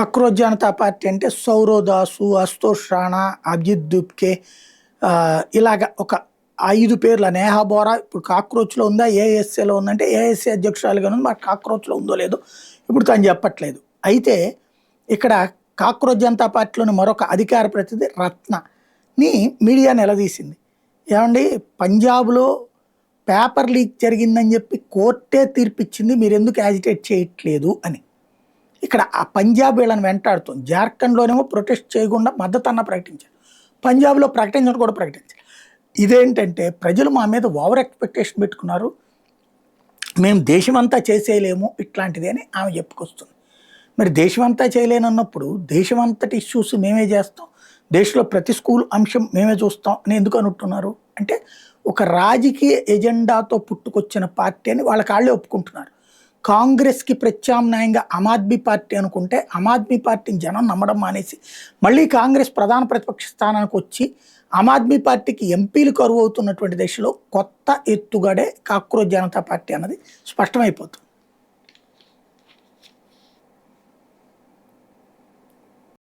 Cockroach Janata party అంటే సౌరవ్ దాసు, అశుతోష్ రాణా, అభిజిత్ దుబ్కే, ఇలాగ ఒక 5 పేర్ల నేహా బోరా ఇప్పుడు కాక్రోచ్లో ఉందా, ఏఎస్ఏలో ఉందంటే ఏఎస్ఏ అధ్యక్షురాలుగా ఉంది. మరి కాక్రోచ్లో ఉందో లేదో ఇప్పుడు తను చెప్పట్లేదు. అయితే ఇక్కడ కాక్రోచ్ జనతా పార్టీలోని మరొక అధికార ప్రతినిధి రత్నని మీడియా నిలదీసింది. ఏమండి, పంజాబ్లో పేపర్ లీక్ జరిగిందని చెప్పి కోర్టే తీర్పిచ్చింది, మీరు ఎందుకు యాజిటేట్ చేయట్లేదు అని. ఇక్కడ ఆ పంజాబ్ వీళ్ళని వెంటాడుతుంది. జార్ఖండ్లోనేమో ప్రొటెస్ట్ చేయకుండా మద్దతు అన్న ప్రకటించారు, పంజాబ్లో ప్రకటించడం కూడా ప్రకటించారు. ఇదేంటంటే ప్రజలు మా మీద ఓవర్ ఎక్స్పెక్టేషన్ పెట్టుకున్నారు, మేము దేశమంతా చేసేయలేము ఇట్లాంటిది అని ఆమె చెప్పుకొస్తుంది. మరి దేశమంతా చేయలేనన్నప్పుడు దేశమంతటి ఇష్యూస్ మేమే చేస్తాం, దేశంలో ప్రతి స్కూల్ అంశం మేమే చూస్తాం అని ఎందుకు అనుకుంటున్నారు అంటే, ఒక రాజకీయ ఎజెండాతో పుట్టుకొచ్చిన పార్టీ అని వాళ్ళ కాళ్ళే ఒప్పుకుంటున్నారు. కాంగ్రెస్కి ప్రత్యామ్నాయంగా ఆమ్ ఆద్మీ పార్టీ అనుకుంటే ఆమ్ ఆద్మీ పార్టీని జనం నమ్మడం మానేసి మళ్ళీ కాంగ్రెస్ ప్రధాన ప్రతిపక్ష స్థానానికి వచ్చి ఆమ్ ఆద్మీ పార్టీకి ఎంపీలు కరువు అవుతున్నటువంటి దశలో కొత్త ఎత్తుగడే కాక్రోచ్ జనతా పార్టీ అన్నది స్పష్టమైపోతుంది.